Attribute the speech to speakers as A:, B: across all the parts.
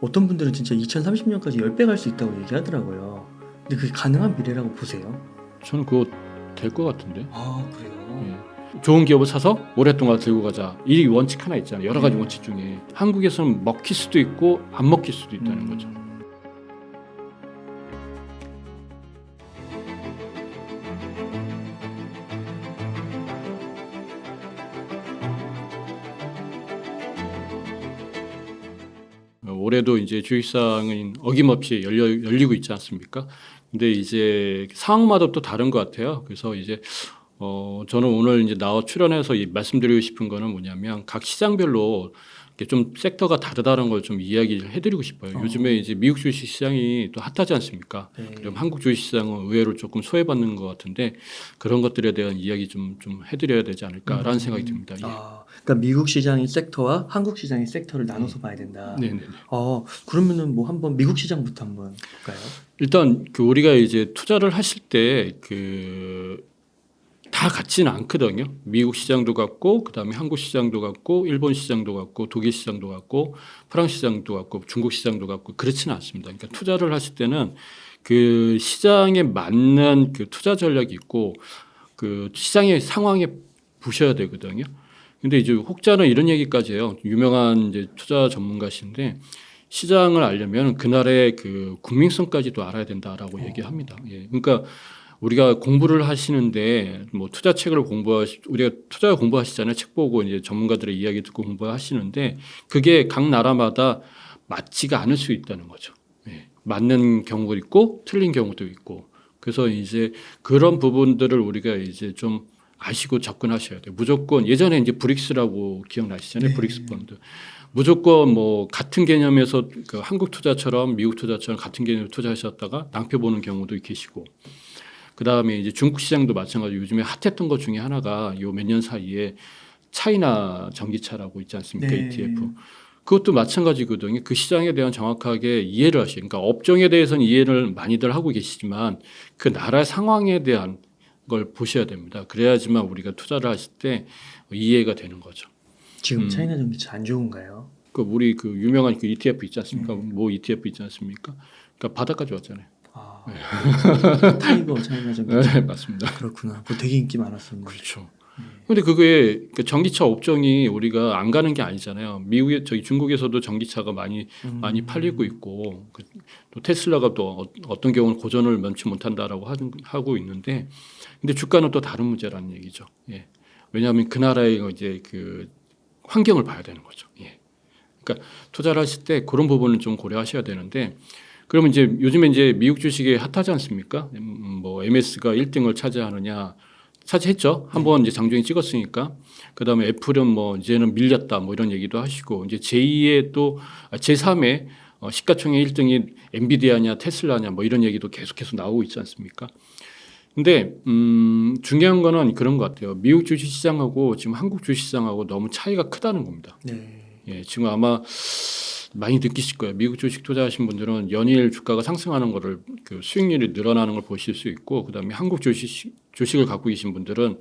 A: 어떤 분들은 진짜 2030년까지 10배 갈 수 있다고 얘기하더라고요. 근데 그게 가능한 미래라고 보세요?
B: 저는 그거 될 것 같은데.
A: 아, 그래요?
B: 예. 좋은 기업을 사서 오랫동안 들고 가자. 이 원칙 하나 있잖아요. 여러 가지 원칙 중에 한국에서는 먹힐 수도 있고 안 먹힐 수도 있다는 거죠. 올해도 이제 주식시장은 어김없이 열리고 있지 않습니까? 근데 이제 상황마다 또 다른 것 같아요. 그래서 이제 저는 오늘 이제 나와 출연해서 말씀드리고 싶은 거는 뭐냐면 각 시장별로 이렇게 좀 섹터가 다르다는 걸 좀 이야기를 해드리고 싶어요. 요즘에 이제 미국 주식 시장이 또 핫하지 않습니까?
A: 네.
B: 그럼 한국 주식 시장은 의외로 조금 소외받는 것 같은데 그런 것들에 대한 이야기 좀 해드려야 되지 않을까라는 생각이 듭니다. 예.
A: 그러니까 미국 시장의 섹터와 한국 시장의 섹터를 나눠서 봐야 된다.
B: 네네.
A: 그러면은 뭐 한번 미국 시장부터 한번 볼까요?
B: 일단 그 우리가 이제 투자를 하실 때 그 다 같지는 않거든요. 미국 시장도 같고 그다음에 한국 시장도 같고 일본 시장도 같고 독일 시장도 같고 프랑스 시장도 같고 중국 시장도 같고 그렇지는 않습니다. 그러니까 투자를 하실 때는 그 시장에 맞는 그 투자 전략이 있고 그 시장의 상황에 보셔야 되거든요. 근데 이제 혹자는 이런 얘기까지 해요. 유명한 이제 투자 전문가신데 시장을 알려면 그날의 그 국민성까지도 알아야 된다라고 얘기합니다. 예. 그러니까 우리가 공부를 하시는데 뭐 투자책을 우리가 투자 공부하시잖아요. 책 보고 이제 전문가들의 이야기 듣고 공부하시는데 그게 각 나라마다 맞지가 않을 수 있다는 거죠. 예. 맞는 경우도 있고 틀린 경우도 있고 그래서 이제 그런 부분들을 우리가 이제 좀 아시고 접근하셔야 돼요. 무조건 예전에 이제 브릭스라고 기억나시잖아요.
A: 네.
B: 브릭스 펀드. 무조건 뭐 같은 개념에서 그 한국 투자처럼 미국 투자처럼 같은 개념으로 투자하셨다가 낭패 보는 경우도 계시고 그다음에 이제 중국 시장도 마찬가지로 요즘에 핫했던 것 중에 하나가 요 몇 년 사이에 차이나 전기차라고 있지 않습니까?
A: 네.
B: ETF. 그것도 마찬가지거든요. 그 시장에 대한 정확하게 이해를 하시고 그러니까 업종에 대해서는 이해를 많이들 하고 계시지만 그 나라 상황에 대한 걸 보셔야 됩니다. 그래야지만 우리가 투자를 하실 때 이해가 되는 거죠.
A: 지금 차이나 전기차 안 좋은가요?
B: 그 우리 그 유명한 그 ETF 있지 않습니까? 뭐 ETF 있지 않습니까? 그러니까 바닥까지 왔잖아요.
A: 타이거 차이나 전기차.
B: 네, 맞습니다.
A: 그렇구나. 그거 되게 인기 많았었는데.
B: 그렇죠. 근데 그게 그 전기차 업종이 우리가 안 가는 게 아니잖아요. 미국에 저기 중국에서도 전기차가 많이 팔리고 있고 또 테슬라가 또 어떤 경우는 고전을 면치 못한다라고 하고 있는데 근데 주가는 또 다른 문제라는 얘기죠. 예. 왜냐하면 그 나라의 이제 그 환경을 봐야 되는 거죠. 예. 그러니까 투자를 하실 때 그런 부분을 좀 고려하셔야 되는데 그러면 이제 요즘에 이제 미국 주식이 핫하지 않습니까? 뭐 MS가 1등을 차지했죠. 한번 이제 장중에 찍었으니까. 그다음에 애플은 뭐 이제는 밀렸다 뭐 이런 얘기도 하시고 이제 제2의 또 제3의 시가총액 1등이 엔비디아냐 테슬라냐 뭐 이런 얘기도 계속해서 나오고 있지 않습니까? 근데 중요한 거는 그런 것 같아요. 미국 주식 시장하고 지금 한국 주식 시장하고 너무 차이가 크다는 겁니다.
A: 네.
B: 예, 지금 아마 많이 느끼실 거예요. 미국 주식 투자하신 분들은 연일 주가가 상승하는 거를 그 수익률이 늘어나는 걸 보실 수 있고 그다음에 한국 주식을 갖고 계신 분들은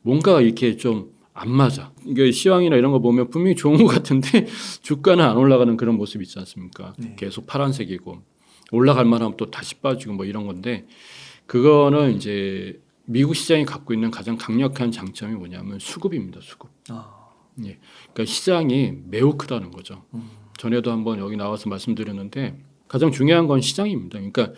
B: 뭔가 이렇게 좀 안 맞아. 이게 시황이나 이런 거 보면 분명히 좋은 것 같은데 주가는 안 올라가는 그런 모습 있지 않습니까?
A: 네.
B: 계속 파란색이고 올라갈 만하면 또 다시 빠지고 뭐 이런 건데 그거는 이제 미국 시장이 갖고 있는 가장 강력한 장점이 뭐냐면 수급입니다. 수급. 예. 그러니까 시장이 매우 크다는 거죠. 전에도 한번 여기 나와서 말씀드렸는데 가장 중요한 건 시장입니다. 그러니까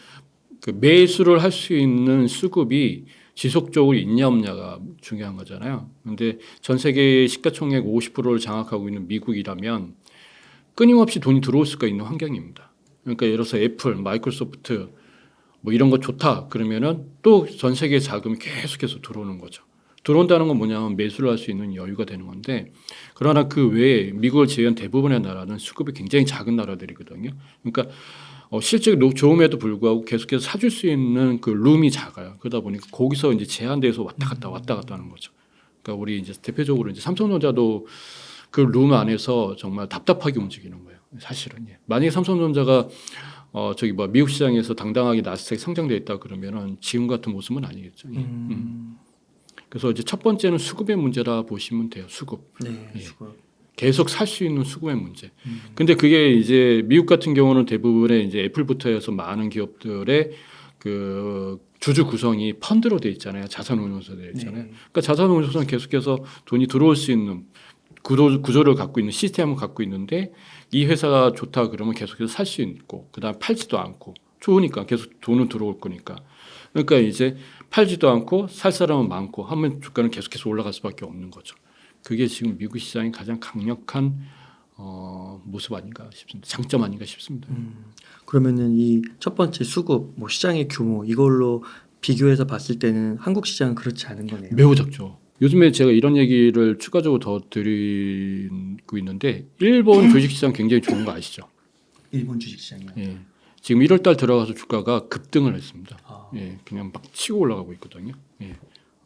B: 그 매수를 할 수 있는 수급이 지속적으로 있냐 없냐가 중요한 거잖아요. 그런데 전 세계 시가총액 50%를 장악하고 있는 미국이라면 끊임없이 돈이 들어올 수가 있는 환경입니다. 그러니까 예를 들어서 애플, 마이크로소프트 뭐 이런 거 좋다 그러면은 또 전 세계 자금이 계속해서 들어오는 거죠. 들어온다는 건 뭐냐면 매수를 할 수 있는 여유가 되는 건데 그러나 그 외에 미국을 제외한 대부분의 나라는 수급이 굉장히 작은 나라들이거든요. 그러니까 실적이 좋음에도 불구하고 계속해서 사줄 수 있는 그 룸이 작아요. 그러다 보니까 거기서 이제 제한돼서 왔다 갔다 하는 거죠. 그러니까 우리 이제 대표적으로 이제 삼성전자도 그 룸 안에서 정말 답답하게 움직이는 거예요. 사실은 만약에 삼성전자가 저기 뭐 미국 시장에서 당당하게 나스닥 상장돼 있다 그러면은 지금 같은 모습은 아니겠죠. 그래서 이제 첫 번째는 수급의 문제라 보시면 돼요. 수급.
A: 네.
B: 예.
A: 수급.
B: 계속 살 수 있는 수급의 문제. 근데 그게 이제 미국 같은 경우는 대부분의 이제 애플부터 해서 많은 기업들의 그 주주 구성이 펀드로 돼 있잖아요. 자산운용소 돼 있잖아요.
A: 네.
B: 그러니까 자산운용소는 계속해서 돈이 들어올 수 있는 구조를 갖고 있는 시스템을 갖고 있는데 이 회사가 좋다 그러면 계속해서 살 수 있고 그다음 팔지도 않고 좋으니까 계속 돈은 들어올 거니까. 그러니까 이제 팔지도 않고 살 사람은 많고 하면 주가는 계속해서 올라갈 수밖에 없는 거죠. 그게 지금 미국 시장의 가장 강력한 모습 아닌가 싶습니다. 장점 아닌가 싶습니다.
A: 그러면은 이 첫 번째 수급, 뭐 시장의 규모 이걸로 비교해서 봤을 때는 한국 시장은 그렇지 않은 거네요.
B: 매우 작죠. 요즘에 제가 이런 얘기를 추가적으로 더 드리고 있는데 일본 주식시장 굉장히 좋은 거 아시죠?
A: 일본 주식시장이요.
B: 예. 지금 1월 달 들어가서 주가가 급등을 했습니다.
A: 아.
B: 예. 그냥 막 치고 올라가고 있거든요. 예.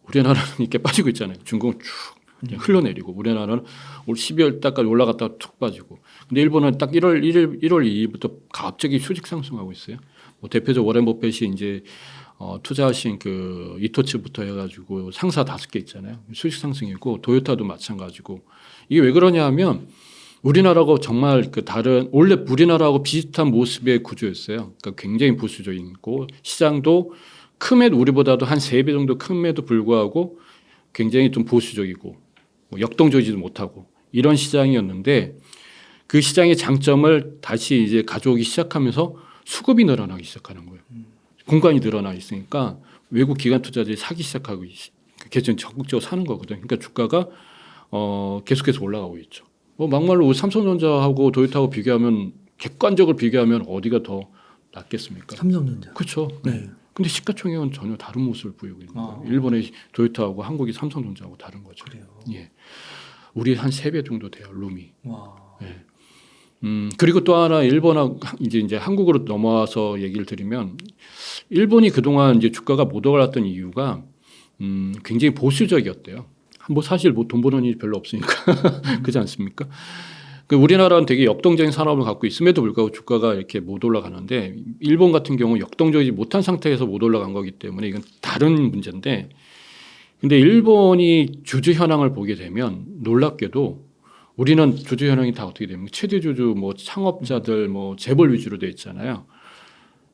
B: 우리나라는 이렇게 빠지고 있잖아요. 중국은 쭉 그냥 흘러내리고 우리나라는 올 12월 달까지 올라갔다가 툭 빠지고. 근데 일본은 딱 1월 2일부터 갑자기 수직 상승하고 있어요. 뭐 대표적 워렌 버핏이 이제 투자하신 그 이토츠부터 해가지고 상사 5개 있잖아요. 수직 상승이고 도요타도 마찬가지고 이게 왜 그러냐하면 우리나라하고 정말 그 다른 원래 우리나라하고 비슷한 모습의 구조였어요. 그러니까 굉장히 보수적이고 시장도 큼에도 우리보다도 한 3배 정도 큼에도 불구하고 굉장히 좀 보수적이고 뭐 역동적이지도 못하고 이런 시장이었는데 그 시장의 장점을 다시 이제 가져오기 시작하면서 수급이 늘어나기 시작하는 거예요. 공간이 늘어나 있으니까 외국 기관 투자자들이 사기 시작하고 계속 적극적으로 사는 거거든요. 그러니까 주가가 계속해서 올라가고 있죠. 뭐 막말로 삼성전자하고 도요타하고 비교하면 객관적으로 비교하면 어디가 더 낫겠습니까?
A: 삼성전자.
B: 그렇죠.
A: 네.
B: 근데 시가총액은 전혀 다른 모습을 보이고 있는 거예요.
A: 아.
B: 일본의 도요타하고 한국의 삼성전자하고 다른 거죠.
A: 그래요.
B: 예. 우리 한 3배 정도 돼요, 룸이.
A: 와.
B: 예. 그리고 또 하나 일본하고 이제 한국으로 넘어와서 얘기를 드리면 일본이 그동안 이제 주가가 못 올랐던 이유가 굉장히 보수적이었대요. 뭐 사실 뭐 돈 버는 일이 별로 없으니까 그렇지 않습니까? 그 우리나라는 되게 역동적인 산업을 갖고 있음에도 불구하고 주가가 이렇게 못 올라가는데 일본 같은 경우 역동적이지 못한 상태에서 못 올라간 거기 때문에 이건 다른 문제인데 근데 일본이 주주 현황을 보게 되면 놀랍게도 우리는 주주 현황이 다 어떻게 되면 최대 주주 뭐 창업자들 뭐 재벌 위주로 돼 있잖아요.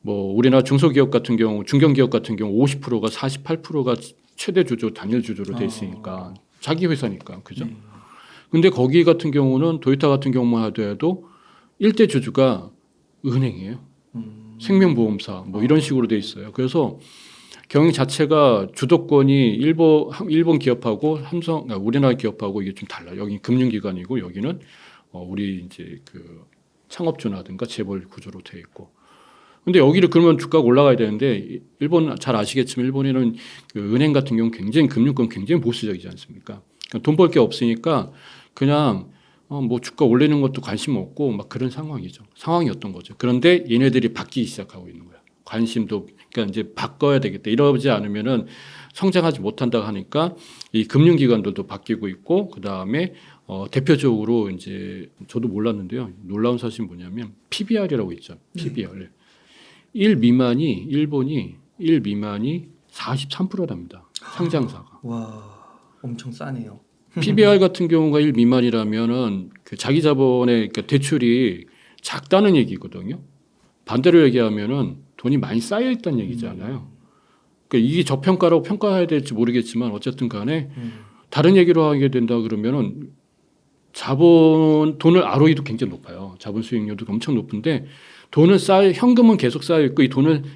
B: 뭐 우리나라 중소기업 같은 경우 중견기업 같은 경우 50%가 48%가 최대 주주 단일 주주로 돼 있으니까 자기 회사니까 그죠? 근데 거기 같은 경우는 도요타 같은 경우만 하더라도 1대 주주가 은행이에요. 생명보험사 뭐 이런 식으로 돼 있어요. 그래서 경영 자체가 주도권이 일본 기업하고 삼성, 그러니까 우리나라 기업하고 이게 좀 달라요. 여기 금융기관이고 여기는 우리 이제 그 창업주라든가 재벌 구조로 돼 있고. 근데 여기를 그러면 주가가 올라가야 되는데 일본 잘 아시겠지만 일본에는 그 은행 같은 경우 굉장히 금융권 굉장히 보수적이지 않습니까? 그러니까 돈 벌 게 없으니까 그냥 뭐 주가 올리는 것도 관심 없고 막 그런 상황이었던 거죠. 그런데 얘네들이 바뀌기 시작하고 있는 거야. 관심도 그러니까 이제 바꿔야 되겠다. 이러지 않으면은 성장하지 못한다 하니까 이 금융기관들도 바뀌고 있고 그 다음에 대표적으로 이제 저도 몰랐는데요. 놀라운 사실이 뭐냐면 PBR이라고 있죠. PBR 1 미만이 일본이 1 미만이 43%답니다. 상장사가.
A: 와, 엄청 싸네요.
B: PBR 같은 경우가 1 미만이라면은 그 자기 자본의 그러니까 대출이 작다는 얘기거든요. 반대로 얘기하면은 돈이 많이 쌓여 있다는 얘기잖아요. 그러니까 이게 저평가라고 평가해야 될지 모르겠지만 어쨌든 간에 다른 얘기로 하게 된다 그러면은 돈을 ROE도 굉장히 높아요. 자본 수익률도 엄청 높은데 현금은 계속 쌓여 있고 이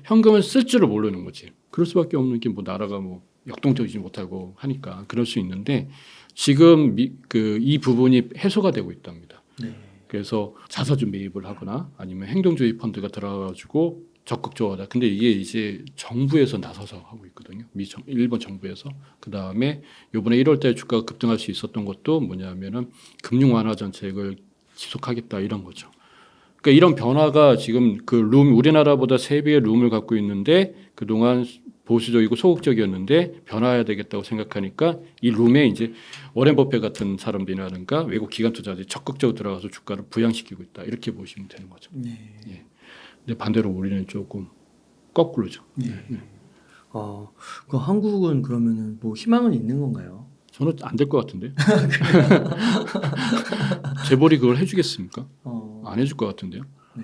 B: 현금을 쓸 줄을 모르는 거지. 그럴 수밖에 없는 게 뭐 나라가 뭐 역동적이지 못하고 하니까 그럴 수 있는데 지금 이 부분이 해소가 되고 있답니다.
A: 네.
B: 그래서 자사주 매입을 하거나 아니면 행동주의 펀드가 들어가지고 적극적으로 근데 이게 이제 정부에서 나서서 하고 있거든요. 일본 정부에서. 그다음에 이번에 1월 달에 주가가 급등할 수 있었던 것도 뭐냐면은 금융 완화 정책을 지속하겠다 이런 거죠. 그러니까 이런 변화가 지금 우리나라보다 3배의 룸을 갖고 있는데 그동안 보수적이고 소극적이었는데 변화해야 되겠다고 생각하니까 이 룸에 이제 워렌 버핏 같은 사람들이라든가 외국 기관 투자자들이 적극적으로 들어가서 주가를 부양시키고 있다. 이렇게 보시면 되는 거죠.
A: 네.
B: 예. 근데 반대로 우리는 조금 거꾸로죠.
A: 네. 그 한국은 그러면은 뭐 희망은 있는 건가요?
B: 저는 안 될 것 같은데. 재벌이 그걸 해주겠습니까? 안 해줄 것 같은데요.
A: 네.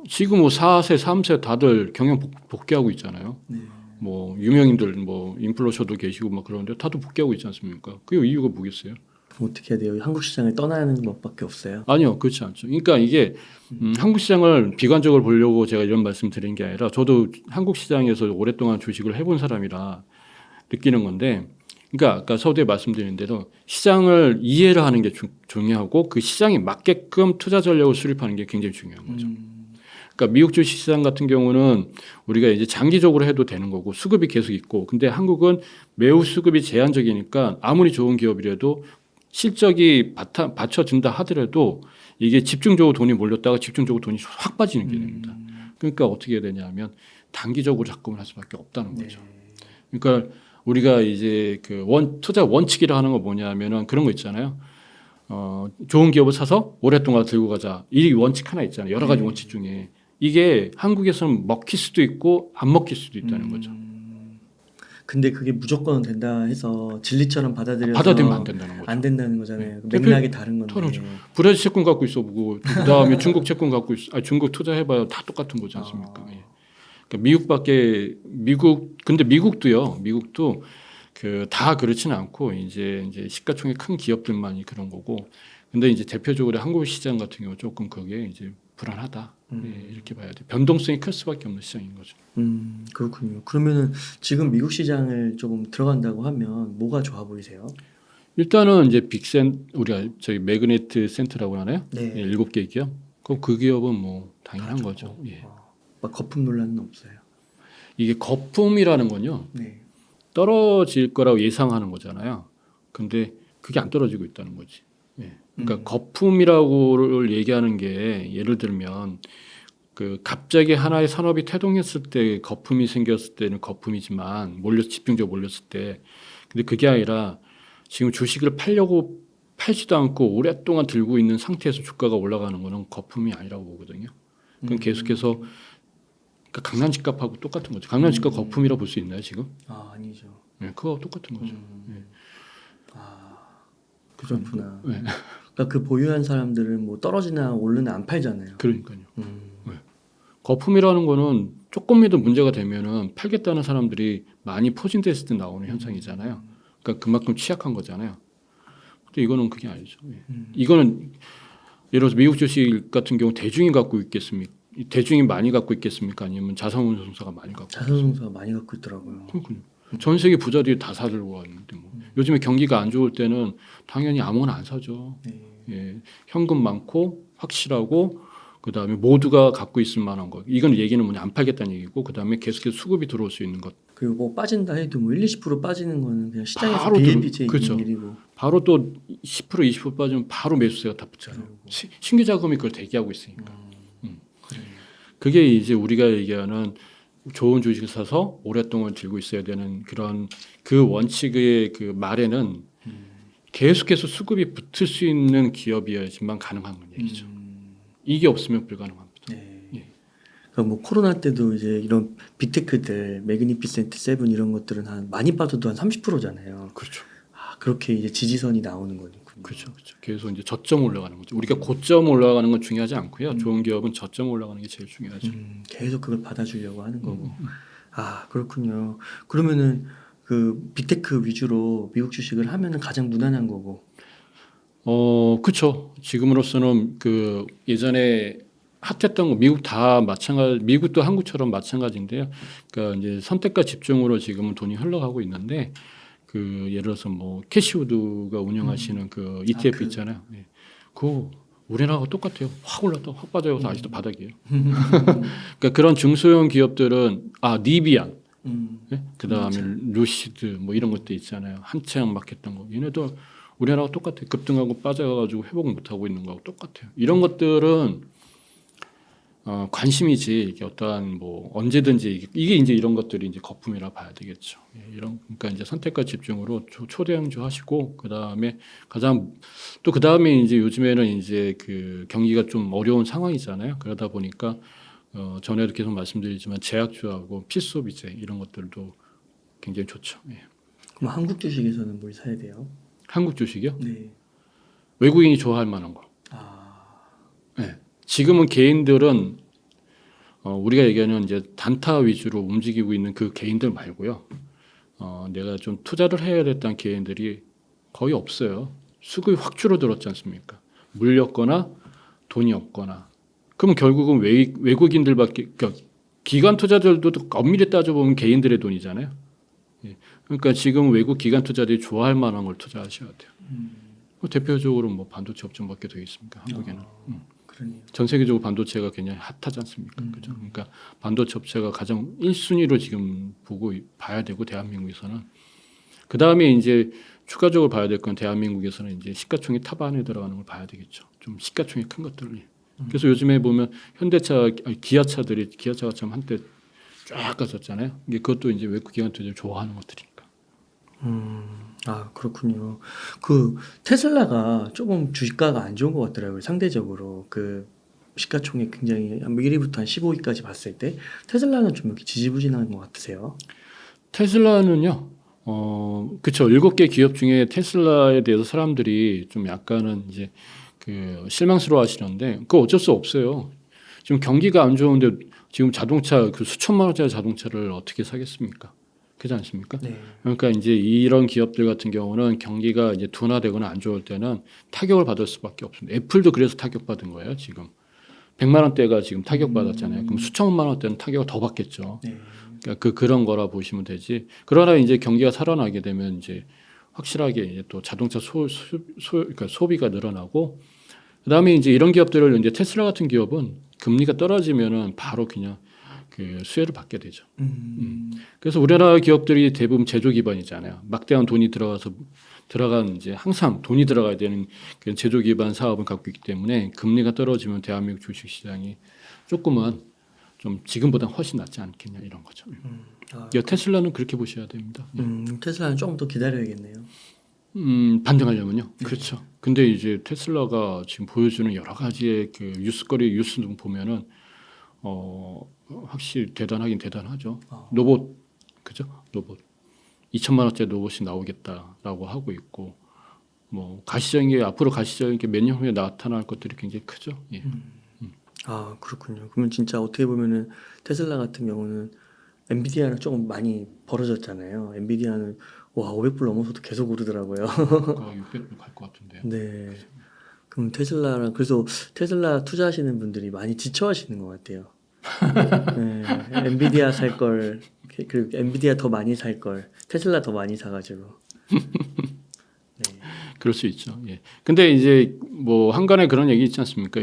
B: 지금 뭐 4세, 3세 다들 경영 복귀하고 있잖아요.
A: 네.
B: 뭐 유명인들 뭐 인플루언서도 계시고 막 그러는데 다들 복귀하고 있지 않습니까? 그게 이유가 뭐겠어요?
A: 그럼 어떻게 해야 돼요? 한국 시장을 떠나는 것밖에 없어요.
B: 아니요, 그렇지 않죠. 그러니까 이게 한국 시장을 비관적으로 보려고 제가 이런 말씀 드린 게 아니라 저도 한국 시장에서 오랫동안 주식을 해본 사람이라 느끼는 건데, 그러니까 아까 서두에 말씀드린 대로 시장을 이해를 하는 게 중요하고 그 시장에 맞게끔 투자 전략을 수립하는 게 굉장히 중요한 거죠. 그러니까 미국 주식 시장 같은 경우는 우리가 이제 장기적으로 해도 되는 거고 수급이 계속 있고, 근데 한국은 매우 수급이 제한적이니까 아무리 좋은 기업이라도 실적이 받쳐준다 하더라도 이게 집중적으로 돈이 몰렸다가 집중적으로 돈이 확 빠지는 게 됩니다. 그러니까 어떻게 해야 되냐면 단기적으로 접근을 할 수밖에 없다는 거죠. 그러니까 우리가 이제 그 투자 원칙이라 하는 거 뭐냐면은 그런 거 있잖아요. 좋은 기업을 사서 오랫동안 들고 가자. 이 원칙 하나 있잖아요. 여러 가지 원칙 중에 이게 한국에서는 먹힐 수도 있고 안 먹힐 수도 있다는 거죠.
A: 근데 그게 무조건 된다 해서 진리처럼 받아들여서
B: 받아들이면 안 된다는 거죠.
A: 안 된다는 거잖아요.
B: 네.
A: 맥락이 다른 건데.
B: 다르죠. 브라질 채권 갖고 있어 보고 그다음에 중국 채권 갖고 있어. 중국 투자해봐야 다 똑같은 거지 않습니까? 예. 그러니까 근데 미국도 그 다 그렇지는 않고 이제 시가총액 큰 기업들만이 그런 거고. 근데 이제 대표적으로 한국 시장 같은 경우 조금 그게 이제 불안하다. 예, 이렇게 봐야 돼. 변동성이 클 수밖에 없는 시장인 거죠.
A: 그렇군요. 그러면은 지금 미국 시장을 조금 들어간다고 하면 뭐가 좋아 보이세요?
B: 일단은 이제 우리가 저희 매그네트 센터라고 하나요?
A: 네.
B: 예, 7개 기업. 그 기업은 뭐 당연한
A: 다
B: 거죠.
A: 좋고.
B: 예.
A: 막 거품 논란은 없어요.
B: 이게 거품이라는 건요.
A: 네.
B: 떨어질 거라고 예상하는 거잖아요. 근데 그게 안 떨어지고 있다는 거지. 예. 그러니까 거품이라고를 얘기하는 게 예를 들면 그 갑자기 하나의 산업이 태동했을 때 거품이 생겼을 때는 거품이지만 집중적으로 몰렸을 때, 근데 그게 아니라 지금 주식을 팔지도 않고 오랫동안 들고 있는 상태에서 주가가 올라가는 거는 거품이 아니라고 보거든요. 그럼 계속해서 그러니까 강남 집값하고 똑같은 거죠. 강남 집값 거품이라고 볼 수 있나요 지금?
A: 아니죠.
B: 네, 그거 똑같은 거죠. 네.
A: 그렇구나.
B: 네.
A: 그러니까 그 보유한 사람들은 뭐 떨어지나 오르나 안 팔잖아요.
B: 그러니까요. 네. 거품이라는 거는 조금이라도 문제가 되면은 팔겠다는 사람들이 많이 포진됐을 때 나오는 현상이잖아요. 그러니까 그만큼 취약한 거잖아요. 근데 이거는 그게 아니죠. 예. 이거는 예를 들어서 미국 주식 같은 경우 대중이 갖고 있겠습니까? 대중이 많이 갖고 있겠습니까? 아니면 자산운용사가 많이 갖고
A: 자산운용사가 많이 갖고 있더라고요.
B: 그렇군요. 전 세계 부자들이 다 사들고 왔는데 뭐. 요즘에 경기가 안 좋을 때는 당연히 아무거나 안 사죠.
A: 네.
B: 예. 현금 많고 확실하고 그다음에 모두가 갖고 있을 만한 것. 이건 얘기는 뭐냐 안 팔겠다는 얘기고 그다음에 계속해서 수급이 들어올 수 있는 것.
A: 그리고 뭐 빠진다 해도 뭐 1-20% 빠지는 거는 그냥 시장에서
B: 바로
A: 비일비재
B: 그렇죠.
A: 있는 일이고.
B: 바로 또 10% 20% 빠지면 바로 매수세가 다 붙잖아요. 신규 자금이 그걸 대기하고 있으니까.
A: 그래요.
B: 그게 이제 우리가 얘기하는 좋은 주식을 사서 오랫동안 들고 있어야 되는 그런 그 원칙의 그 말에는 계속해서 수급이 붙을 수 있는 기업이어야지만 가능한 얘기죠. 이게 없으면 불가능합니다.
A: 네.
B: 예.
A: 그러니까 뭐 코로나 때도 이제 이런 빅테크들 매그니피센트 세븐 이런 것들은 많이 빠져도 한 30%잖아요.
B: 그렇죠.
A: 그렇게 이제 지지선이 나오는 거군요.
B: 그렇죠. 계속 이제 저점 올라가는 거죠. 우리가 고점 올라가는 건 중요하지 않고요. 좋은 기업은 저점 올라가는 게 제일 중요하죠.
A: 계속 그걸 받아주려고 하는 거고. 그렇군요. 그러면은 그 빅테크 위주로 미국 주식을 하면은 가장 무난한 거고.
B: 그렇죠. 지금으로서는 그 예전에 핫했던 거 미국 다 마찬가지, 미국도 한국처럼 마찬가지인데요. 그러니까 이제 선택과 집중으로 지금은 돈이 흘러가고 있는데 그 예를 들어서 뭐 캐시우드가 운영하시는 그 ETF 있잖아요. 예. 그거 우리나라하고 똑같아요. 확 올랐다, 확 빠져서 아직도 바닥이에요. 그러니까 그런 중소형 기업들은 니비안, 예? 그다음에 루시드 뭐 이런 것도 있잖아요. 한창 막 했던 거. 얘네도 우리나라하고 똑같아요. 급등하고 빠져가지고 회복 못하고 있는 거하고 똑같아요. 이런 것들은 관심이지 이게 어떠한 뭐 언제든지 이게 이제 이런 것들이 이제 거품이라 봐야 되겠죠. 예, 그러니까 이제 선택과 집중으로 초대형주 하시고 그다음에 그다음에 이제 요즘에는 이제 그 경기가 좀 어려운 상황이잖아요. 그러다 보니까 전에도 계속 말씀드리지만 제약주하고 필수비재 이런 것들도 굉장히 좋죠. 예.
A: 그럼 한국 주식에서는 뭘 사야 돼요?
B: 한국 주식이요?
A: 네.
B: 외국인이 좋아할 만한 거.
A: 아,
B: 네. 지금은 개인들은 우리가 얘기하는 이제 단타 위주로 움직이고 있는 그 개인들 말고요. 내가 좀 투자를 해야 됐다는 개인들이 거의 없어요. 수급이 확 줄어들었지 않습니까? 물렸거나 돈이 없거나. 그럼 결국은 외국인들밖에, 그러니까 기관 투자자들도 엄밀히 따져보면 개인들의 돈이잖아요. 예. 그러니까 지금 외국 기관 투자들이 좋아할 만한 걸 투자하셔야 돼요. 대표적으로 뭐 반도체 업종밖에 되겠습니까? 한국에는.
A: 그러네요.
B: 전 세계적으로 반도체가 굉장히 핫하지 않습니까? 그죠? 그러니까 반도체 업체가 가장 1순위로 지금 보고 봐야 되고 대한민국에서는 그 다음에 이제 추가적으로 봐야 될 건 대한민국에서는 이제 시가총액 탑 안에 들어가는 걸 봐야 되겠죠. 좀 시가총액 큰 것들을. 그래서 요즘에 보면 현대차, 기아차가 참 한때 쫙 갔었잖아요. 이게 그것도 이제 외국 기관 투자를 좋아하는 것들이니까.
A: 아, 그렇군요. 그 테슬라가 조금 주가가 안 좋은 것 같더라고요. 상대적으로 그 시가총액 굉장히 한 1위부터 한 15위까지 봤을 때 테슬라는 좀 이렇게 지지부진한 것 같으세요?
B: 테슬라는요. 그쵸. 7개 기업 중에 테슬라에 대해서 사람들이 좀 약간은 이제 그 실망스러워 하시는데 그거 어쩔 수 없어요. 지금 경기가 안 좋은데 지금 자동차 그 수천만 원짜리 자동차를 어떻게 사겠습니까? 그렇지 않습니까?
A: 네.
B: 그러니까 이제 이런 기업들 같은 경우는 경기가 이제 둔화되거나 안 좋을 때는 타격을 받을 수밖에 없습니다. 애플도 그래서 타격받은 거예요, 지금. 100만 원대가 지금 타격받았잖아요. 그럼 수천만 원대는 타격을 더 받겠죠.
A: 네.
B: 그러니까 그런 거라 보시면 되지. 그러나 이제 경기가 살아나게 되면 이제 확실하게 이제 또 자동차 그러니까 소비가 늘어나고 그다음에 이제 이런 기업들을 이제 테슬라 같은 기업은 금리가 떨어지면은 바로 그냥 그 수혜를 받게 되죠. 그래서 우리나라 기업들이 대부분 제조 기반이잖아요. 막대한 돈이 들어간 이제 항상 돈이 들어가야 되는 그런 제조 기반 사업을 갖고 있기 때문에 금리가 떨어지면 대한민국 주식 시장이 조금은 좀 지금보다 훨씬 낫지 않겠냐 이런 거죠.
A: 아,
B: 테슬라는 그렇게 보셔야 됩니다.
A: 테슬라는 조금 더 기다려야겠네요.
B: 반등하려면요. 그렇죠. 근데 이제 테슬라가 지금 보여주는 여러 가지의 그 뉴스 등 보면은 확실히 대단하긴 대단하죠. 로봇 그죠? 로봇 2천만 원짜리 로봇이 나오겠다라고 하고 있고 뭐 앞으로 가시적인 게 몇 년 후에 나타날 것들이 굉장히 크죠. 예.
A: 아, 그렇군요. 그러면 진짜 어떻게 보면은 테슬라 같은 경우는 엔비디아랑 조금 많이 벌어졌잖아요. 엔비디아는 와, 500불 넘어서도 계속 오르더라고요.
B: 600불 갈 것 같은데요.
A: 네. 그럼 그래서 테슬라 투자하시는 분들이 많이 지쳐하시는 것 같아요. 네, 엔비디아 살 걸, 그리고 엔비디아 더 많이 살 걸, 테슬라 더 많이 사가지고. 네.
B: 그럴 수 있죠. 예. 근데 이제 뭐 한간에 그런 얘기 있지 않습니까?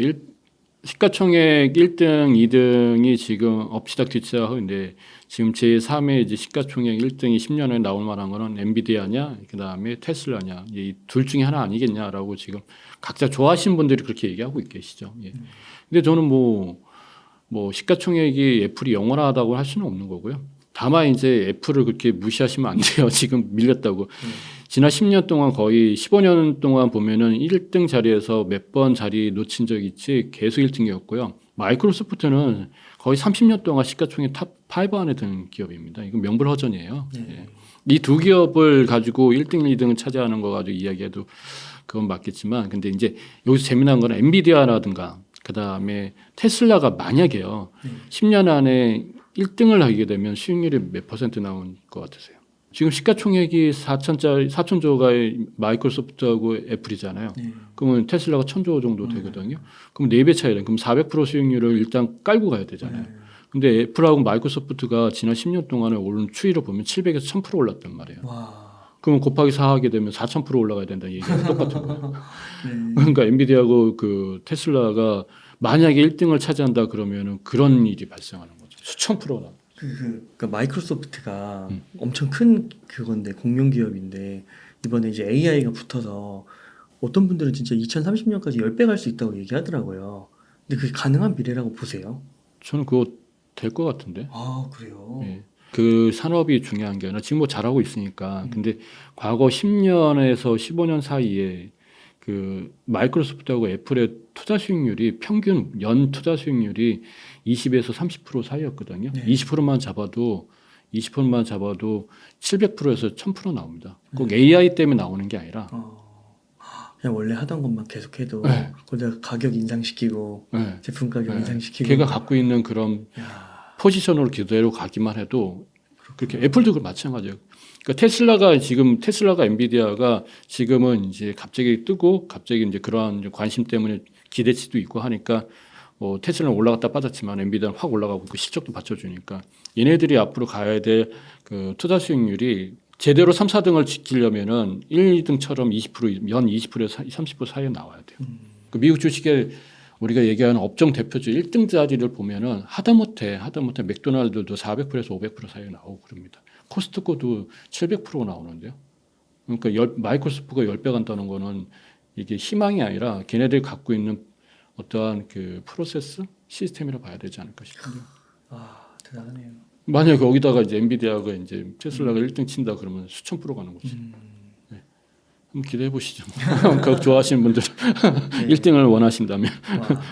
B: 시가총액 1등, 2등이 지금 엎치락 뒤치락 하는데 지금 제3의 이제 시가총액 1등이 10년에 나올 만한 거는 엔비디아냐, 그다음에 테슬라냐, 이 둘 중에 하나 아니겠냐라고 지금 각자 좋아하시는 분들이 그렇게 얘기하고 계시죠. 예. 근데 저는 뭐 시가총액이 애플이 영원하다고 할 수는 없는 거고요. 다만 이제 애플을 그렇게 무시하시면 안 돼요. 지금 밀렸다고. 지난 10년 동안 거의 15년 동안 보면은 1등 자리에서 몇 번 자리 놓친 적이 있지 계속 1등이었고요. 마이크로소프트는 거의 30년 동안 시가총액 탑5 안에 드는 기업입니다. 이건 명불허전이에요. 예. 이 두 기업을 가지고 1등, 2등을 차지하는 거 가지고 이야기해도 그건 맞겠지만 근데 이제 여기서 재미난 건 엔비디아라든가 그다음에 테슬라가 만약에요. 10년 안에 1등을 하게 되면 수익률이 몇 퍼센트 나온 것 같으세요? 지금 시가총액이 4천조가 마이크로소프트하고 애플이잖아요. 그러면 테슬라가 1,000조 정도 되거든요. 그럼 4배 차이래. 그럼 400% 수익률을 일단 깔고 가야 되잖아요. 근데 애플하고 마이크로소프트가 지난 10년 동안에 오른 추이를 보면 700에서 1000% 올랐단 말이에요.
A: 와.
B: 그러면 곱하기 4 하게 되면 4000% 올라가야 된다는 얘기가 똑같은 거예요. 그러니까 엔비디아하고 그 테슬라가 만약에 1등을 차지한다 그러면은 그런 일이 발생하는 거죠. 수천 프로나.
A: 그러니까 마이크로소프트가 엄청 큰 그건데 공룡 기업인데 이번에 이제 AI가 붙어서 어떤 분들은 진짜 2030년까지 10배 갈 수 있다고 얘기하더라고요. 근데 그게 가능한 미래라고 보세요?
B: 저는 그거 될 것 같은데.
A: 아, 그래요?
B: 예. 그 산업이 중요한 게 아니라 지금 뭐 잘하고 있으니까. 근데 과거 10년에서 15년 사이에 그 마이크로소프트하고 애플의 투자 수익률이 평균 연 투자 수익률이 20에서 30% 사이였거든요. 20%만 잡아도 20%만 잡아도 700%에서 1000% 나옵니다. 꼭 AI 때문에 나오는 게 아니라
A: 그냥 원래 하던 것만 계속해도
B: 네.
A: 거기다 가격 인상시키고
B: 네.
A: 제품 가격
B: 네.
A: 인상시키고
B: 걔가 갖고 있는 그런
A: 야,
B: 포지션으로 그대로 가기만 해도 그렇게 애플도 그 마찬가지예요. 그러니까 테슬라가 엔비디아가 지금은 이제 갑자기 뜨고 갑자기 이제 그러한 관심 때문에 기대치도 있고 하니까 뭐 테슬라는 올라갔다 빠졌지만 엔비디아는 확 올라가고 그 실적도 받쳐주니까 얘네들이 앞으로 가야 될 그 투자 수익률이 제대로 3, 4등을 지키려면은 1, 2등처럼 20% 연 20%에서 30% 사이에 나와야 돼요. 그 미국 주식에 우리가 얘기하는 업종 대표주 1등 자리를 보면은 하다못해 맥도날드도 400%에서 500% 사이에 나오고 그럽니다. 코스트코도 700%가 나오는데요. 그러니까 마이크로소프트가 10배 간다는 거는 이게 희망이 아니라 걔네들이 갖고 있는 어떠한 그 프로세스 시스템이라 봐야 되지 않을까 싶은데요.
A: 대단하네요.
B: 만약에 거기다가 이제 엔비디아가 이제 테슬라가 1등 친다 그러면 수천 프로 가는 거지. 네. 한번 기대해 보시죠. 그거 좋아하시는 분들 1등을 원하신다면.
A: 와.